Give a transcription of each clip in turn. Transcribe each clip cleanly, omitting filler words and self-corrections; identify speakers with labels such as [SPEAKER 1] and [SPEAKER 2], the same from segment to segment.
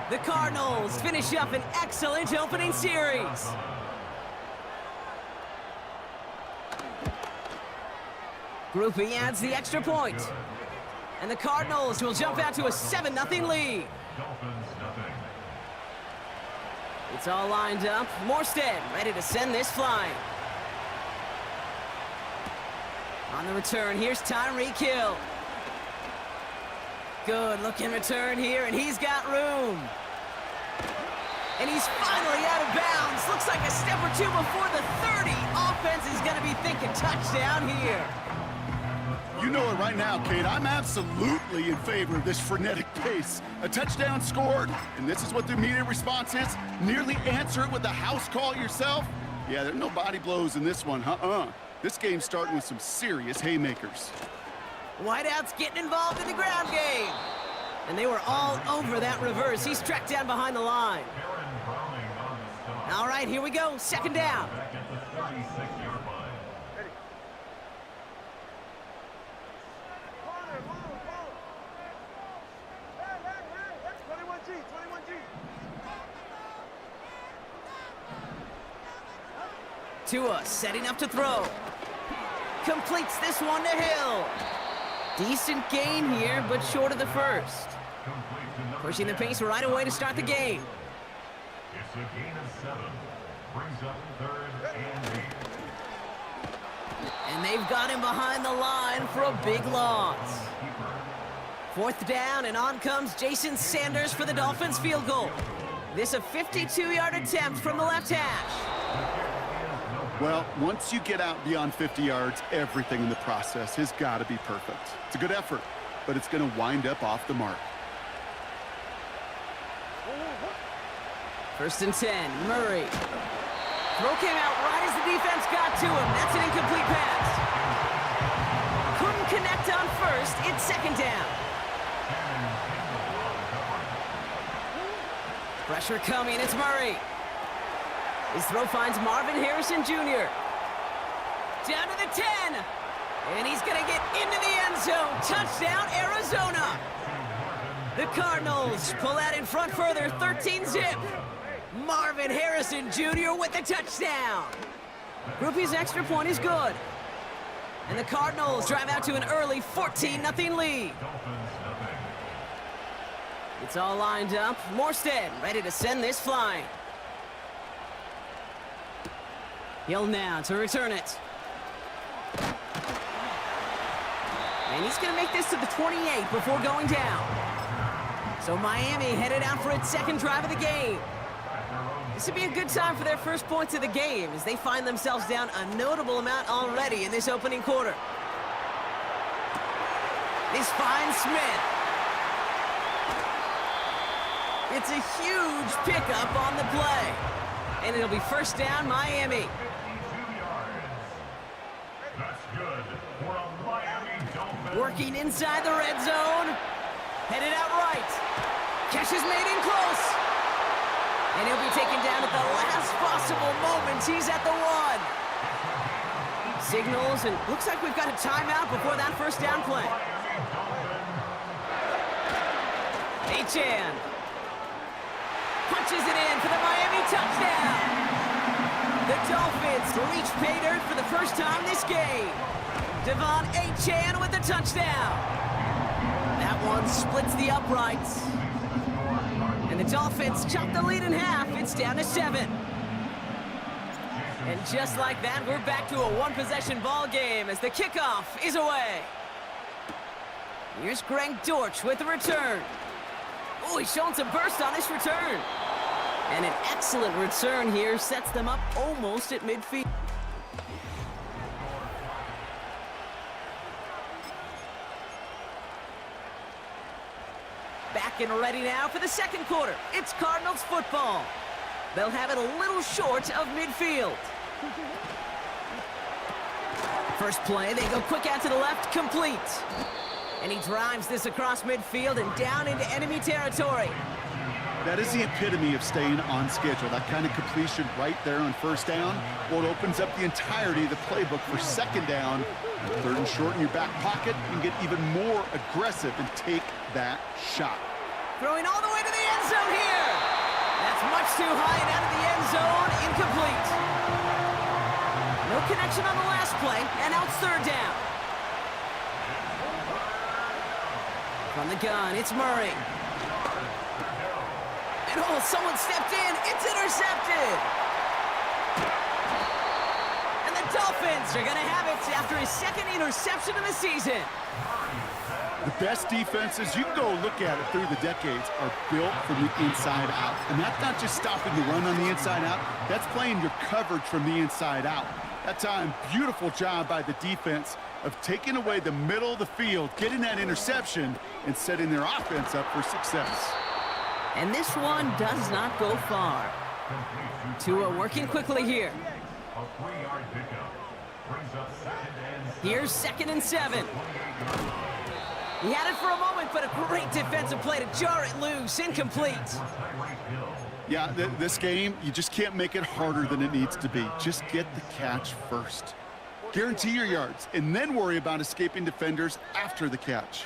[SPEAKER 1] The Cardinals finish up an excellent opening series. Grupe adds the extra point. And the Cardinals will jump out to a 7-0 lead. It's all lined up. Morstead ready to send this flying. On the return, here's Tyreek Hill. Good looking return here, and he's got room. And he's finally out of bounds. Looks like a step or two before the 30. Offense is going to be thinking touchdown here.
[SPEAKER 2] You know it right now, Kate. I'm absolutely in favor of this frenetic pace. A touchdown scored, and this is what the immediate response is. Nearly answer it with a house call yourself. Yeah, there's no body blows in this one. This game's starting with some serious haymakers.
[SPEAKER 1] Whiteout's getting involved in the ground game. And they were all over that reverse. He's tracked down behind the line. All right, here we go. Second down. Tua setting up to throw. Completes this one to Hill. Decent gain here, but short of the first. Pushing the pace right away to start the game.
[SPEAKER 3] It's a gain of 7. Brings up 3rd and 8.
[SPEAKER 1] And they've got him behind the line for a big loss. 4th down, and on comes Jason Sanders for the Dolphins field goal. This a 52-yard attempt from the left hash.
[SPEAKER 2] Well, once you get out beyond 50 yards, everything in the process has got to be perfect. It's a good effort, but it's going to wind up off the mark.
[SPEAKER 1] 1st and 10, Murray. Throw came out right as the defense got to him. That's an incomplete pass. Couldn't connect on first. It's 2nd down. Pressure coming. It's Murray. His throw finds Marvin Harrison Jr. Down to the 10. And he's going to get into the end zone. Touchdown, Arizona. The Cardinals pull out in front further, 13-zip. Marvin Harrison Jr. with the touchdown. Grupe's extra point is good. And the Cardinals drive out to an early 14-0 lead. It's all lined up. Morstead ready to send this flying. Hill now to return it. And he's going to make this to the 28 before going down. So Miami headed out for its 2nd drive of the game. This would be a good time for their first points of the game as they find themselves down a notable amount already in this opening quarter. This finds Smith. It's a huge pickup on the play. And it'll be 1st down, Miami. Working inside the red zone. Headed out right. Catch is made in close. And he'll be taken down at the last possible moment. He's at the 1. Signals, and looks like we've got a timeout before that 1st down play. Achane punches it in for the Miami touchdown. The Dolphins reach pay dirt for the first time this game. Devon Achane with the touchdown. That one splits the uprights. And the Dolphins chop the lead in half. It's down to 7. And just like that, we're back to a 1-possession ball game as the kickoff is away. Here's Greg Dortch with the return. Oh, he's showing some burst on this return. And an excellent return here sets them up almost at midfield. Back and ready now for the 2nd quarter. It's Cardinals football. They'll have it a little short of midfield. First play, they go quick out to the left, complete. And he drives this across midfield and down into enemy territory.
[SPEAKER 2] That is the epitome of staying on schedule. That kind of completion right there on 1st down. Well, it opens up the entirety of the playbook for 2nd down. 3rd and short in your back pocket. You can get even more aggressive and take that shot.
[SPEAKER 1] Throwing all the way to the end zone here. That's much too high and out of the end zone. Incomplete. No connection on the last play, and now it's third down. From the gun, it's Murray. And oh, someone stepped in. It's intercepted. And the Dolphins are going to have it after his second interception of the season.
[SPEAKER 2] The best defenses, you can go look at it through the decades, are built from the inside out. And that's not just stopping the run on the inside out. That's playing your coverage from the inside out. That time, beautiful job by the defense of taking away the middle of the field, getting that interception, and setting their offense up for success.
[SPEAKER 1] And this one does not go far. Tua working quickly here.
[SPEAKER 3] A 3-yard pickup brings up second and 7.
[SPEAKER 1] Here's 2nd and 7. He had it for a moment, but a great defensive play to jar it loose. Incomplete.
[SPEAKER 2] Yeah, this game, you just can't make it harder than it needs to be. Just get the catch first. Guarantee your yards, and then worry about escaping defenders after the catch.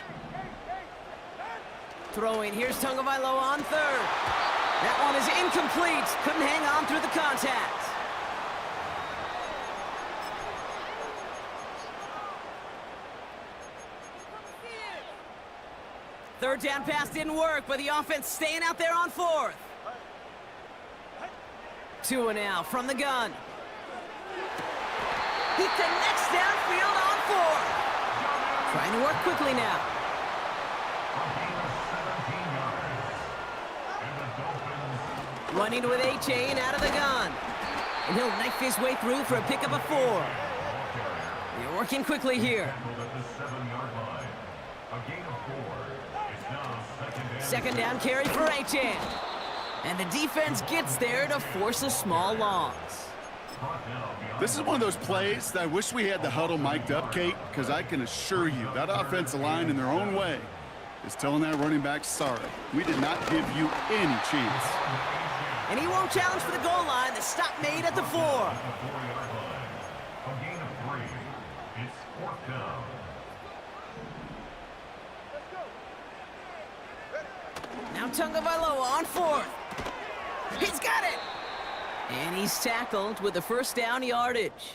[SPEAKER 1] Throwing, here's Tagovailoa on third. That one is incomplete. Couldn't hang on through the contact. Third down pass didn't work, but the offense staying out there on 4th. Tua now from the gun. He connects downfield on 4th. Trying to work quickly now. Running with A-Chain out of the gun. And he'll knife his way through for a pickup of 4. They're working quickly here. Second down carry for A-Chain. And the defense gets there to force a small loss.
[SPEAKER 2] This is one of those plays that I wish we had the huddle mic'd up, Kate, because I can assure you that offensive line in their own way is telling that running back, sorry, we did not give you any chance.
[SPEAKER 1] And he won't challenge for the goal line. The stop made at the 4.
[SPEAKER 3] A gain of 3. It's 4th down.
[SPEAKER 1] Now Tagovailoa on 4th. He's got it! And he's tackled with the first down yardage.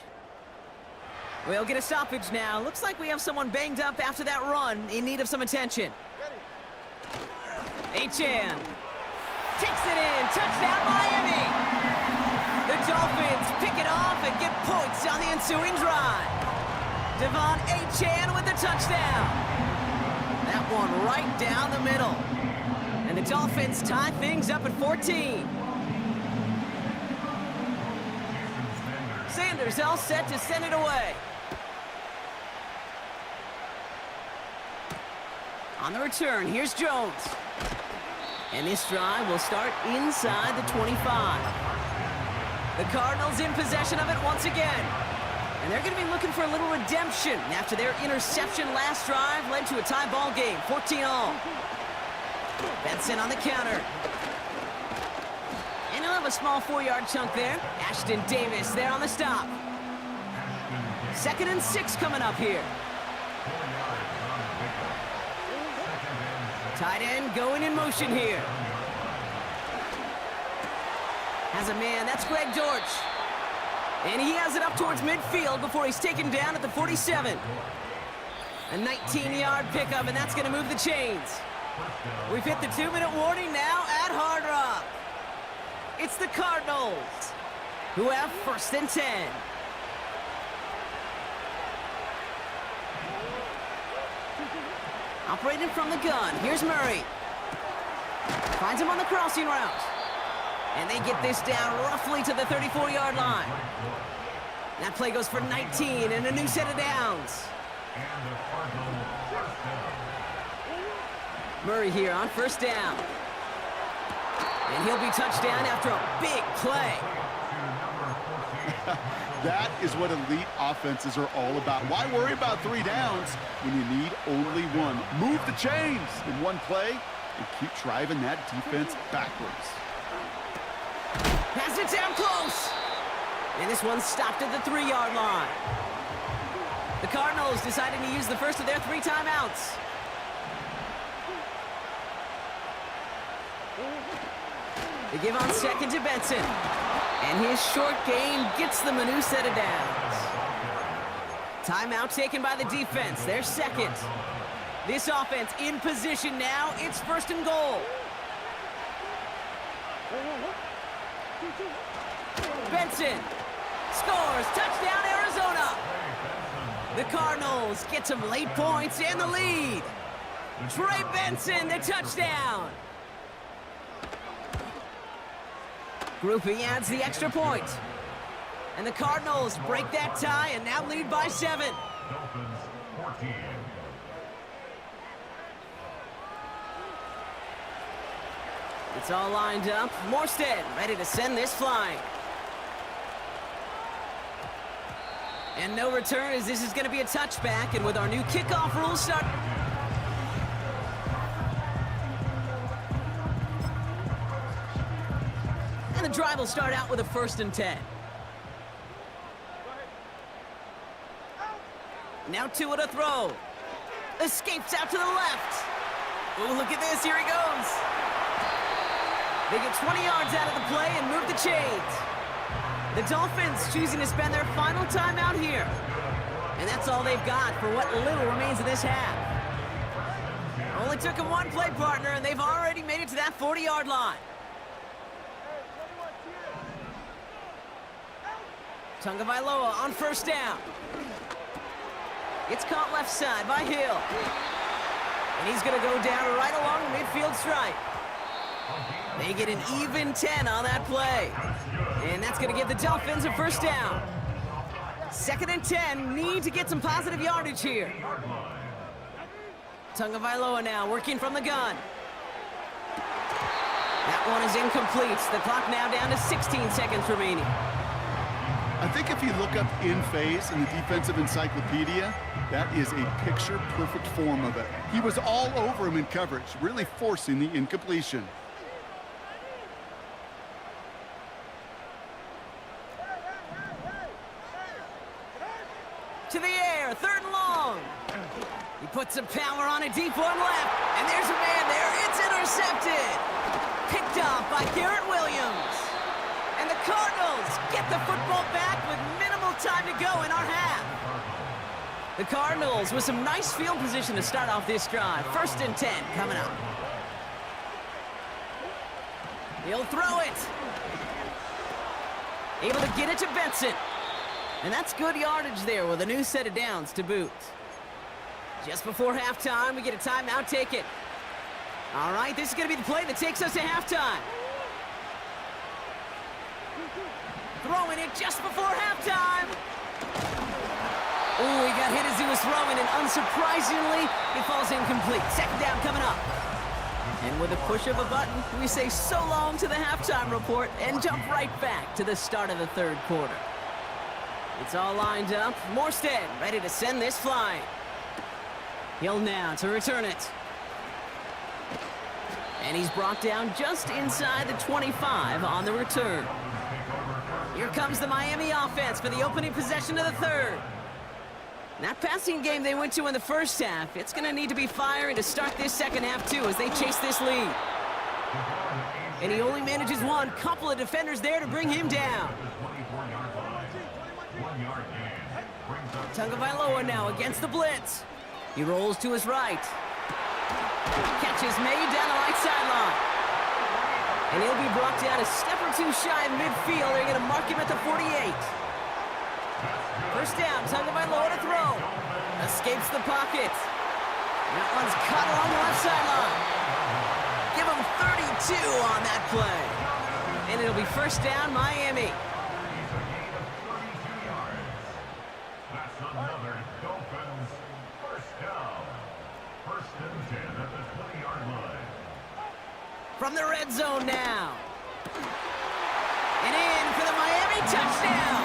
[SPEAKER 1] We'll get a stoppage now. Looks like we have someone banged up after that run in need of some attention. Achane takes it in. Touchdown, Miami! The Dolphins pick it off and get points on the ensuing drive. Devon Achane with the touchdown. That one right down the middle. And the Dolphins tie things up at 14. Sanders all set to send it away. On the return, here's Jones. And this drive will start inside the 25. The Cardinals in possession of it once again. And they're going to be looking for a little redemption after their interception last drive led to a tie ball game, 14-all. Benson on the counter. And he'll have a small 4-yard chunk there. Ashton Davis there on the stop. 2nd and 6 coming up here. Tight end going in motion here. Has a man, that's Greg Dortch. And he has it up towards midfield before he's taken down at the 47. A 19-yard pickup, and that's going to move the chains. We've hit the 2-minute warning now at Hard Rock. It's the Cardinals, who have 1st and 10. Operating from the gun, here's Murray. Finds him on the crossing route. And they get this down roughly to the 34-yard line. That play goes for 19 and a new set of downs. Murray here on 1st down. And he'll be touchdown after a big play.
[SPEAKER 2] That is what elite offenses are all about. Why worry about 3 downs when you need only 1? Move the chains in one play and keep driving that defense backwards.
[SPEAKER 1] Pass it down close. And this one stopped at the 3-yard line. The Cardinals deciding to use the first of their 3 timeouts. They give on second to Benson. And his short gain gets them a new set of downs. Timeout taken by the defense. Their second. This offense in position now. It's first and goal. Benson scores. Touchdown, Arizona. The Cardinals get some late points and the lead. Trey Benson, the touchdown. Grupe adds the extra point. And the Cardinals break that tie and now lead by 7.
[SPEAKER 3] Dolphins 14.
[SPEAKER 1] It's all lined up. Morstead ready to send this flying. And no return as this is going to be a touchback. And with our new kickoff rules start... And the drive will start out with a 1st and 10. Now Tua to throw. Escapes out to the left. Oh, look at this. Here he goes. They get 20 yards out of the play and move the chains. The Dolphins choosing to spend their final time out here. And that's all they've got for what little remains of this half. Only took them one play, partner, and they've already made it to that 40-yard line. Tagovailoa on 1st down. It's caught left side by Hill. And he's going to go down right along the midfield stripe. They get an even 10 on that play. And that's going to give the Dolphins a 1st down. 2nd and 10, need to get some positive yardage here. Tagovailoa now working from the gun. That one is incomplete. The clock now down to 16 seconds remaining.
[SPEAKER 2] I think if you look up in phase in the defensive encyclopedia, that is a picture-perfect form of it. He was all over him in coverage, really forcing the incompletion.
[SPEAKER 1] To the air, 3rd and long. He puts some power on a deep one left, and there's a man there. It's intercepted. Picked off by Garrett Williams. And the Cardinals get the football back with minimal time to go in our half. The Cardinals with some nice field position to start off this drive. 1st and 10 coming up. He'll throw it. Able to get it to Benson. And that's good yardage there with a new set of downs to boot. Just before halftime, we get a timeout taken. All right, this is going to be the play that takes us to halftime. Throwing it just before halftime. Oh, he got hit as he was throwing, and unsurprisingly, he falls incomplete. 2nd down coming up. And with a push of a button, we say so long to the halftime report and jump right back to the start of the 3rd quarter. It's all lined up. Morstead ready to send this flying. Hill now to return it. And he's brought down just inside the 25 on the return. Here comes the Miami offense for the opening possession of the 3rd. That passing game they went to in the 1st half, it's going to need to be firing to start this 2nd half too as they chase this lead. And he only manages one. Couple of defenders there to bring him down. Tagovailoa now against the blitz. He rolls to his right. Catch is made down the right sideline. And he'll be brought down a step or two shy of midfield. They're going to mark him at the 48. 1st down, Tagovailoa to throw. Escapes the pocket. That one's cut along the left sideline. Give him 32 on that play. And it'll be 1st down, Miami.
[SPEAKER 3] That's another Dolphins 1st down. 1st and 10 at the 20-yard line.
[SPEAKER 1] From the red zone now. And in for the Miami touchdown.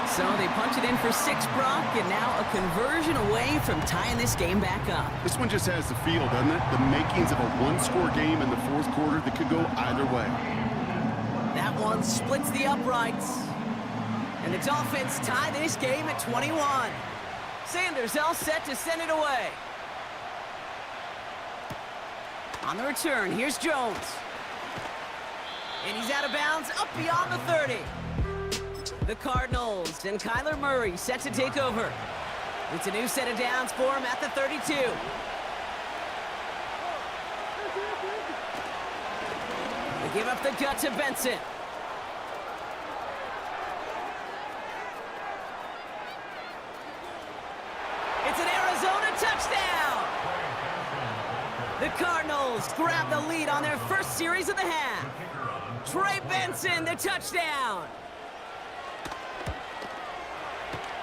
[SPEAKER 1] So they punch it in for 6, Brock, and now a conversion away from tying this game back up.
[SPEAKER 2] This one just has the feel, doesn't it? The makings of a one-score game in the 4th quarter that could go either way.
[SPEAKER 1] That one splits the uprights. And the Dolphins tie this game at 21. Sanders all set to send it away. On the return, here's Jones. And he's out of bounds, up beyond the 30. The Cardinals and Kyler Murray set to take over. It's a new set of downs for him at the 32. They give up the gut to Benson. It's an Arizona touchdown! The Cardinals grab the lead on their first series of the half. Trey Benson, the touchdown!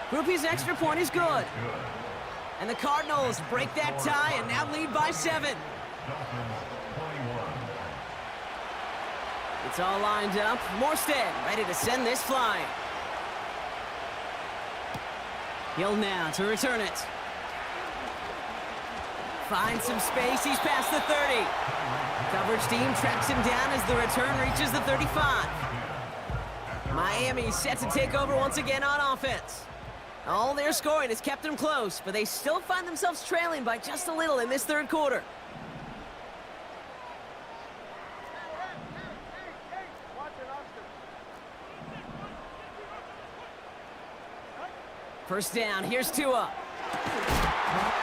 [SPEAKER 1] Groupie's extra point is good. And the Cardinals break that tie and now lead by 7. It's all lined up. Morstead ready to send this flying. Hill now to return it. Finds some space. He's past the 30. Coverage team tracks him down as the return reaches the 35. Miami set to take over once again on offense. All their scoring has kept them close, but they still find themselves trailing by just a little in this third quarter. First down, here's Tua.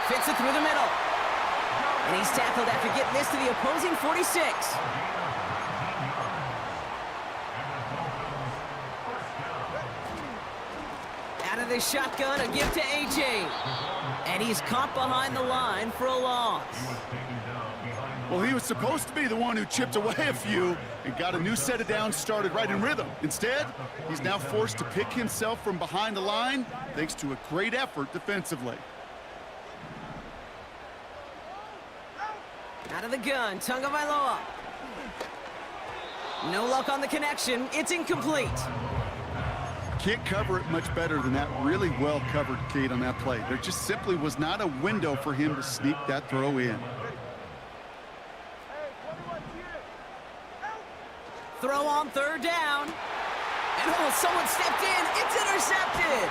[SPEAKER 1] Fits it through the middle. And he's tackled after getting this to the opposing 46. Out of the shotgun, a give to A.J. And he's caught behind the line for a loss.
[SPEAKER 2] Well, he was supposed to be the one who chipped away a few and got a new set of downs started right in rhythm. Instead, he's now forced to pick himself from behind the line thanks to a great effort defensively.
[SPEAKER 1] Out of the gun, Tagovailoa. No luck on the connection. It's incomplete.
[SPEAKER 2] Can't cover it much better than that. Really well covered, Kate, on that play. There just simply was not a window for him to sneak that throw in.
[SPEAKER 1] Throw on third down. And oh, someone stepped in. It's intercepted.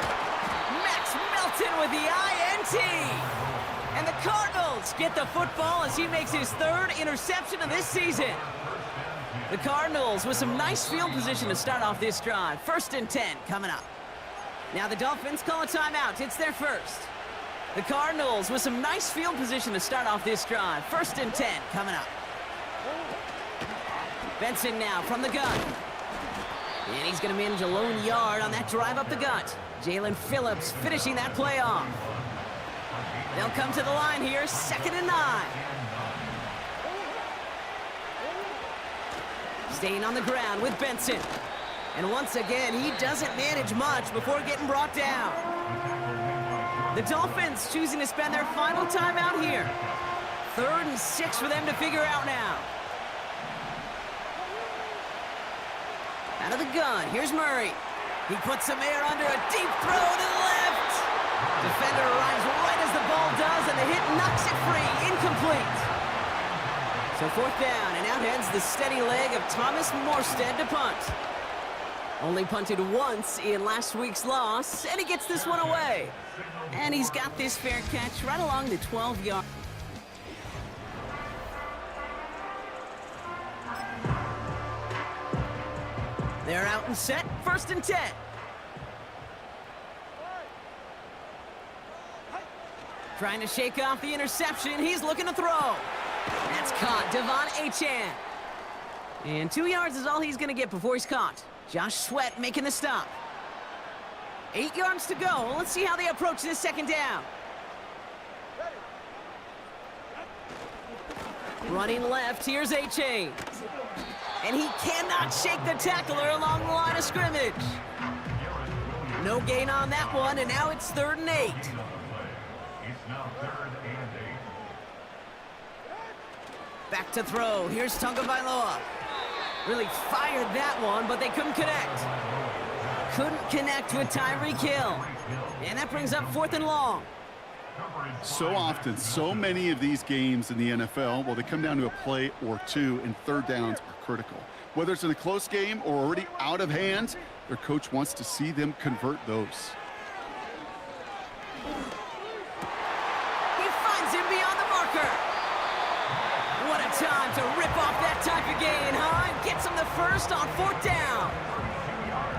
[SPEAKER 1] Max Melton with the INT. And the Cardinals get the football as he makes his third interception of this season. The Cardinals with some nice field position to start off this drive. 1st and 10 coming up. Now the Dolphins call a timeout. It's their first. The Cardinals with some nice field position to start off this drive. 1st and 10 coming up. Benson now from the gun. And he's going to manage a lone yard on that drive up the gut. Jalen Phillips finishing that play off. They'll come to the line here, 2nd and 9. Staying on the ground with Benson. And once again, he doesn't manage much before getting brought down. The Dolphins choosing to spend their final timeout here. 3rd and 6 for them to figure out now. Out of the gun, here's Murray. He puts some air under a deep throw to the left. Defender arrives right as the ball does, and the hit knocks it free. Incomplete. So 4th down, and out heads the steady leg of Thomas Morstead to punt. Only punted once in last week's loss, and he gets this one away. And he's got this fair catch right along the 12-yard. They're out and set, 1st and 10. Trying to shake off the interception. He's looking to throw. That's caught. Devon Achane. And 2 yards is all he's going to get before he's caught. Josh Sweat making the stop. 8 yards to go. Let's see how they approach this 2nd down. Running left, here's Achane. And he cannot shake the tackler along the line of scrimmage. No gain on that one, and now it's 3rd and 8.
[SPEAKER 3] It's now 3rd and 8.
[SPEAKER 1] Back to throw. Here's Tagovailoa. Really fired that one, but they couldn't connect. Couldn't connect with Tyreek Hill. And that brings up 4th and long.
[SPEAKER 2] So often, so many of these games in the NFL, well, they come down to a play or two, and 3rd downs are critical. Whether it's in a close game or already out of hand, their coach wants to see them convert those.
[SPEAKER 1] He finds him beyond the marker. What a time to rip off that type of gain, huh? And gets him the first on 4th down.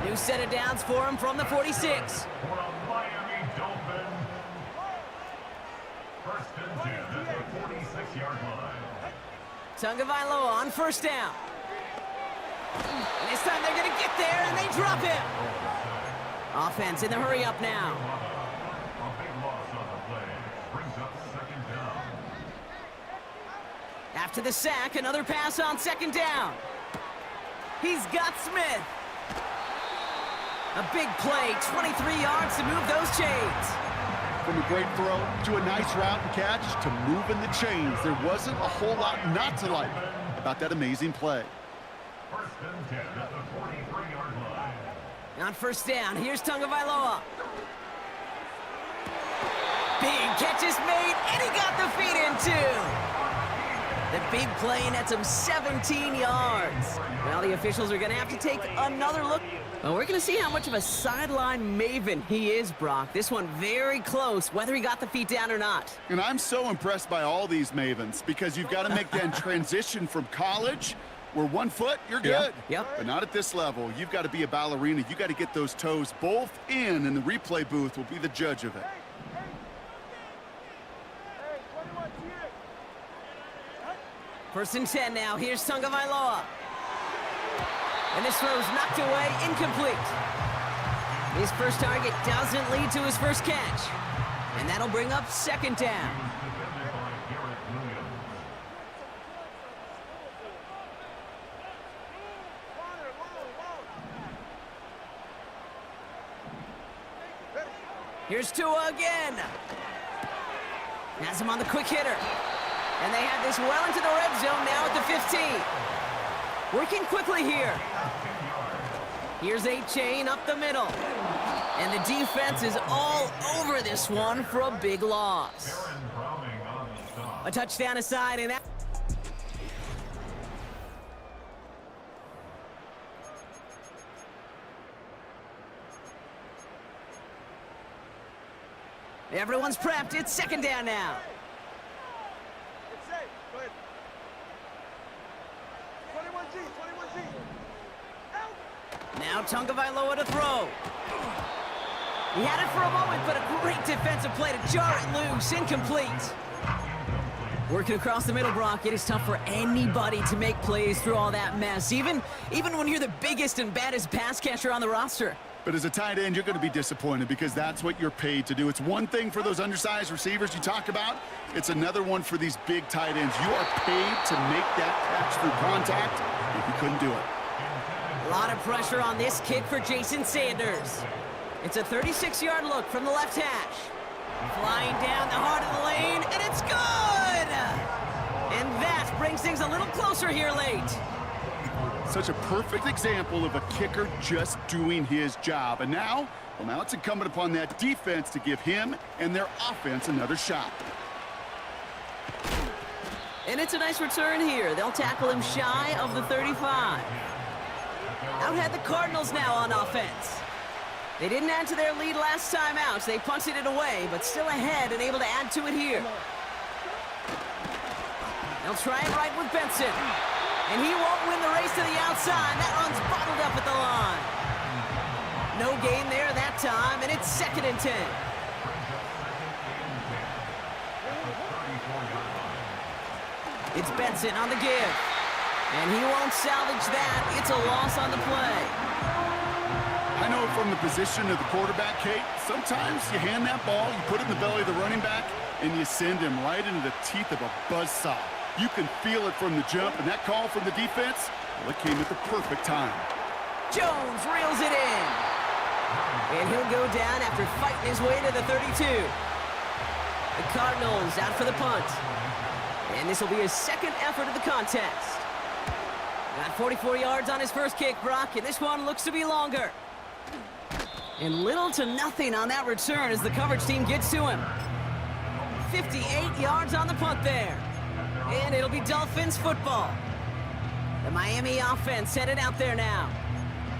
[SPEAKER 1] New set of downs for him from the 46.
[SPEAKER 3] For a Miami Dolphin. First and 10 at the 46-yard line.
[SPEAKER 1] Tagovailoa on 1st down. And this time they're going to get there, and they drop him. Offense in the hurry up now.
[SPEAKER 3] A big loss on the play. Brings up 2nd down.
[SPEAKER 1] After the sack, another pass on 2nd down. He's got Smith. A big play, 23 yards to move those chains.
[SPEAKER 2] From a great throw to a nice route and catch to moving the chains, there wasn't a whole lot not to like about that amazing play.
[SPEAKER 3] First and 10 at the 43-yard line.
[SPEAKER 1] On 1st down, here's Tagovailoa. Big catch is made, and he got the feet in too. The big play nets him 17 yards. Well, the officials are going to have to take another look. Well, we're going to see how much of a sideline maven he is, Brock. This one very close, whether he got the feet down or not.
[SPEAKER 2] And I'm so impressed by all these mavens because you've got to make that transition from college where 1 foot, you're good.
[SPEAKER 1] Yep.
[SPEAKER 2] But not at this level. You've got to be a ballerina. You got to get those toes both in, and the replay booth will be the judge of it.
[SPEAKER 1] First and 10 now. Here's Tagovailoa. And this throw's knocked away, incomplete. His first target doesn't lead to his first catch. And that'll bring up 2nd down.
[SPEAKER 3] Defended by Garrett Williams.
[SPEAKER 1] Here's Tua again. Has him on the quick hitter. And they have this well into the red zone now at the 15. Working quickly here. Here's a chain up the middle. And the defense is all over this one for a big loss.
[SPEAKER 3] Aaron Browning on the stop.
[SPEAKER 1] A touchdown aside, and that... Everyone's prepped. It's 2nd down now. Now Tagovailoa to throw. He had it for a moment, but a great defensive play to jar it loose. Incomplete. Working across the middle, Brock, it is tough for anybody to make plays through all that mess, even when you're the biggest and baddest pass catcher on the roster.
[SPEAKER 2] But as a tight end, you're going to be disappointed because that's what you're paid to do. It's one thing for those undersized receivers you talk about. It's another one for these big tight ends. You are paid to make that catch through contact, and you couldn't do it.
[SPEAKER 1] A lot of pressure on this kick for Jason Sanders. It's a 36-yard look from the left hash. Flying down the heart of the lane, and it's good! And that brings things a little closer here late.
[SPEAKER 2] Such a perfect example of a kicker just doing his job. And now it's incumbent upon that defense to give him and their offense another shot.
[SPEAKER 1] And it's a nice return here. They'll tackle him shy of the 35. Out had the Cardinals now on offense. They didn't add to their lead last time out, so they punted it away, but still ahead and able to add to it here. They'll try it right with Benson. And he won't win the race to the outside. That one's bottled up at the line. No gain there that time, and it's 2nd and 10. It's Benson on the give. And he won't salvage that. It's a loss on the play.
[SPEAKER 2] I know from the position of the quarterback, Kate, sometimes you hand that ball, you put it in the belly of the running back, and you send him right into the teeth of a buzzsaw. You can feel it from the jump, and that call from the defense, well, it came at the perfect time.
[SPEAKER 1] Jones reels it in. And he'll go down after fighting his way to the 32. The Cardinals out for the punt. And this will be his 2nd effort of the contest. Got 44 yards on his first kick, Brock, and this one looks to be longer. And little to nothing on that return as the coverage team gets to him. 58 yards on the punt there. And it'll be Dolphins football. The Miami offense headed out there now.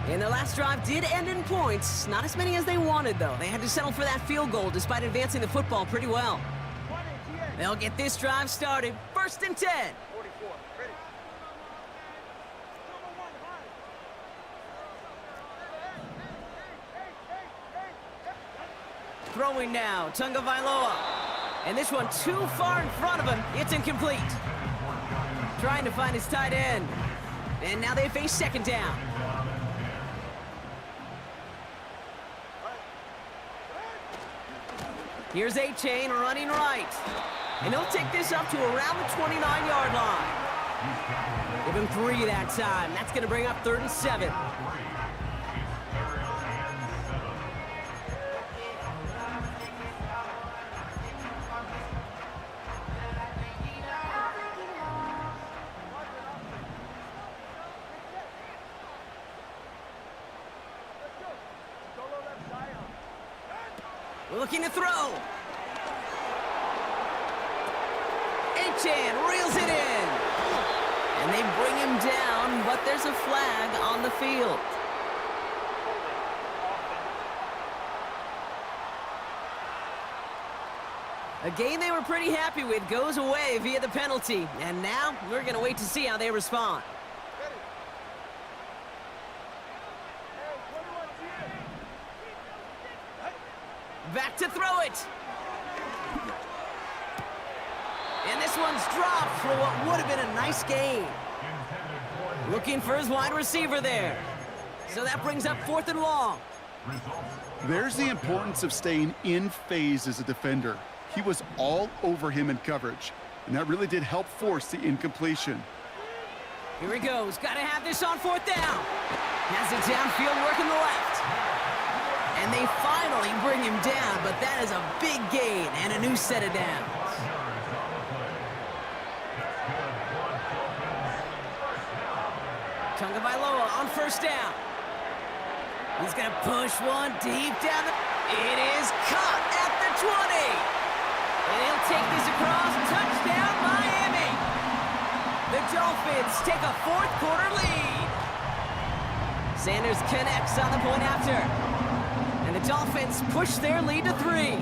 [SPEAKER 1] And their last drive did end in points. Not as many as they wanted, though. They had to settle for that field goal despite advancing the football pretty well. They'll get this drive started. 1st and 10. Throwing now, Tagovailoa. And this one too far in front of him. It's incomplete. Trying to find his tight end. And now they face second down. Here's A-Chain running right. And he'll take this up to around the 29-yard line. Give him 3 that time. That's going to bring up 3rd and 7. We're looking to throw. A-Chan reels it in. And they bring him down, but there's a flag on the field. A game they were pretty happy with goes away via the penalty. And now we're going to wait to see how they respond. Back to throw it. And this one's dropped for what would have been a nice gain. Looking for his wide receiver there. So that brings up 4th and long.
[SPEAKER 2] There's the importance of staying in phase as a defender. He was all over him in coverage, and that really did help force the incompletion.
[SPEAKER 1] Here he goes. Got to have this on 4th down. Has it downfield working the left. And they finally bring him down, but that is a big gain and a new set of downs. Tagovailoa on 1st down. He's going to push one deep down the... It is caught at the 20. And he'll take this across. Touchdown, Miami. The Dolphins take a 4th quarter lead. Sanders connects on the point after. And the Dolphins push their lead to 3.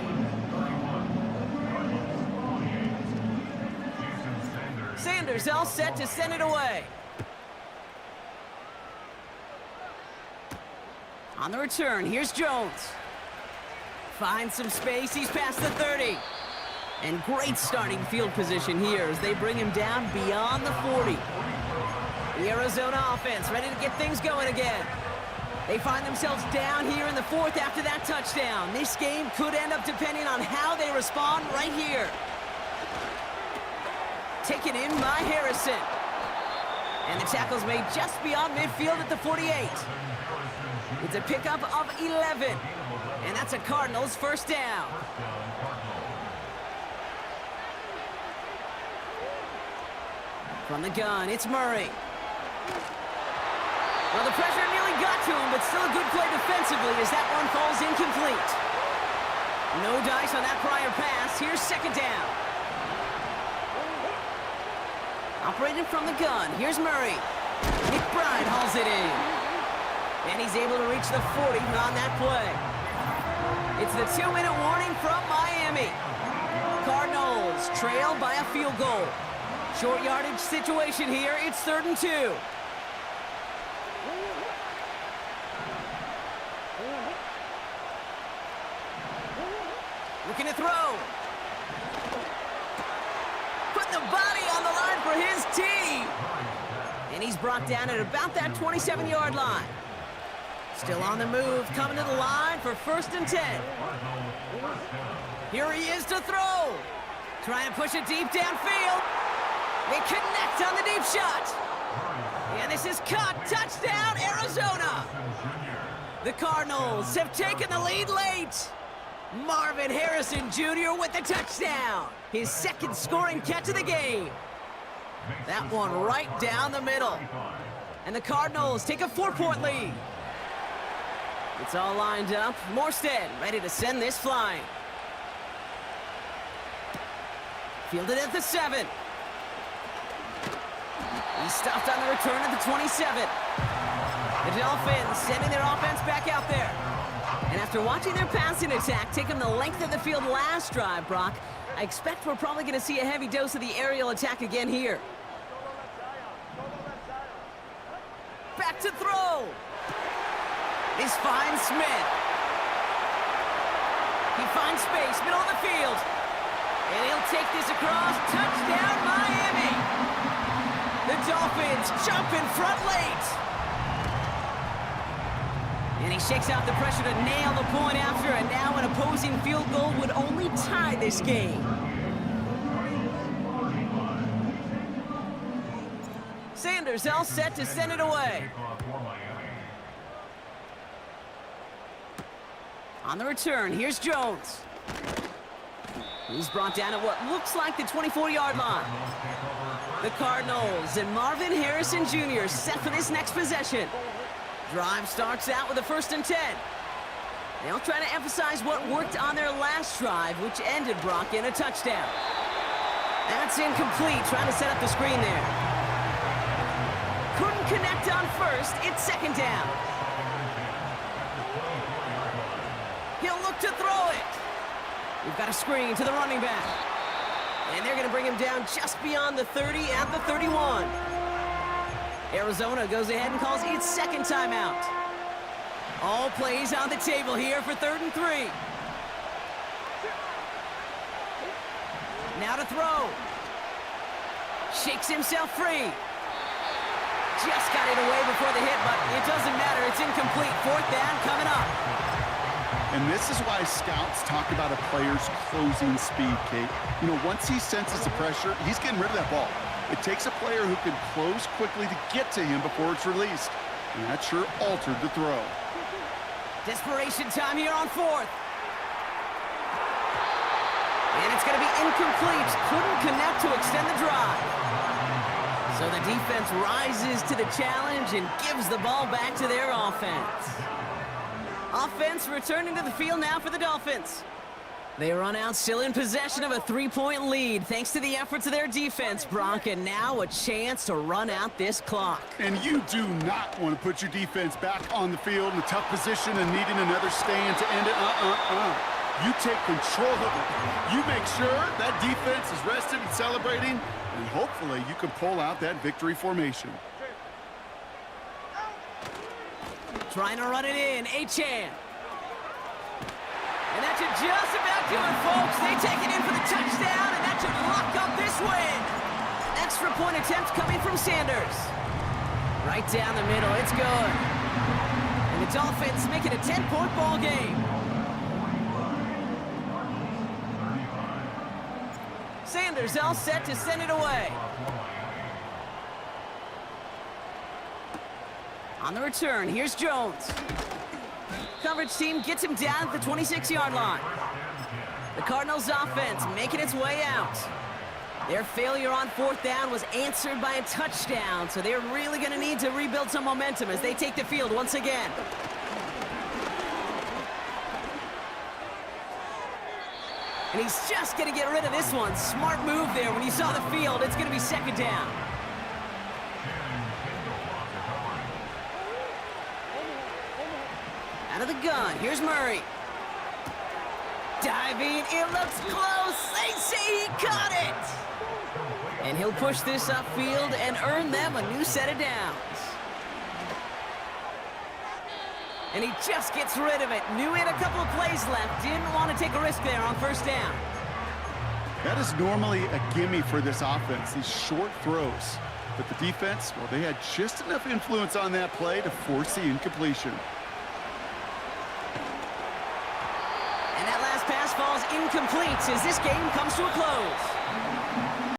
[SPEAKER 1] Sanders all set to send it away. On the return, here's Jones. Finds some space, he's past the 30. And great starting field position here as they bring him down beyond the 40. The Arizona offense ready to get things going again. They find themselves down here in the 4th after that touchdown. This game could end up depending on how they respond right here. Taken in by Harrison. And the tackle's made just beyond midfield at the 48. It's a pickup of 11. And that's a Cardinals 1st down. From the gun, it's Murray. Well, the pressure nearly got to him, but still a good play defensively as that one falls incomplete. No dice on that prior pass. Here's 2nd down. Operated from the gun. Here's Murray. McBride hauls it in. And he's able to reach the 40 on that play. It's the 2-minute warning from Miami. Cardinals trail by a field goal. Short yardage situation here. It's 3rd and 2. Looking to throw. Putting the body on the line for his team. And he's brought down at about that 27-yard line. Still on the move, coming to the line for 1st and 10. Here he is to throw. Trying to push it deep downfield. They connect on the deep shot. And this is caught. Touchdown, Arizona. The Cardinals have taken the lead late. Marvin Harrison Jr. with the touchdown. His 2nd scoring catch of the game. That one right down the middle. And the Cardinals take a 4-point lead. It's all lined up. Morstead ready to send this flying. Fielded at the 7. He's stopped on the return at the 27. The Dolphins sending their offense back out there. And after watching their passing attack take them the length of the field last drive, Brock, I expect we're probably going to see a heavy dose of the aerial attack again here. Back to throw. This finds Smith. He finds space, middle of the field. And he'll take this across. Touchdown, Miami! The Dolphins jump in front late. And he shakes out the pressure to nail the point after, and now an opposing field goal would only tie this game. Sanders all set to send it away. On the return, here's Jones. He's brought down at what looks like the 24-yard line. The Cardinals and Marvin Harrison Jr. set for this next possession. Drive starts out with a 1st and 10. They'll try to emphasize what worked on their last drive, which ended, Brock, in a touchdown. That's incomplete, trying to set up the screen there. Couldn't connect on 1st, it's 2nd down. He'll look to throw it. We've got a screen to the running back. And they're going to bring him down just beyond the 30 at the 31. Arizona goes ahead and calls its 2nd timeout. All plays on the table here for 3rd and 3. Now to throw. Shakes himself free. Just got it away before the hit, but it doesn't matter. It's incomplete. 4th down coming up.
[SPEAKER 2] And this is why scouts talk about a player's closing speed, Kate. You know, once he senses the pressure, he's getting rid of that ball. It takes a player who can close quickly to get to him before it's released. And that sure altered the throw.
[SPEAKER 1] Desperation time here on 4th. And it's going to be incomplete. Couldn't connect to extend the drive. So the defense rises to the challenge and gives the ball back to their offense. Offense returning to the field now for the Dolphins. They run out still in possession of a 3-point lead thanks to the efforts of their defense, Brock, and now a chance to run out this clock.
[SPEAKER 2] And you do not want to put your defense back on the field in a tough position and needing another stand to end it. You take control of it. You make sure that defense is rested and celebrating, and hopefully you can pull out that victory formation.
[SPEAKER 1] Trying to run it in, Achane. And that should just about do it, folks. They take it in for the touchdown, and that should lock up this win. Extra point attempt coming from Sanders. Right down the middle, it's good. And the Dolphins make it a 10-point ball game. Sanders all set to send it away. On the return, here's Jones. Coverage team gets him down at the 26-yard line. The Cardinals offense making its way out. Their failure on 4th down was answered by a touchdown, so they're really going to need to rebuild some momentum as they take the field once again. And he's just going to get rid of this one. Smart move there. When you saw the field, it's going to be 2nd down. Out of the gun, here's Murray. Diving, it looks close. They say he caught it. And he'll push this upfield and earn them a new set of downs. And he just gets rid of it. Knew he had a couple of plays left. Didn't want to take a risk there on 1st down.
[SPEAKER 2] That is normally a gimme for this offense, these short throws. But the defense, well, they had just enough influence on that play to force the incompletion.
[SPEAKER 1] And that last pass falls incomplete as this game comes to a close.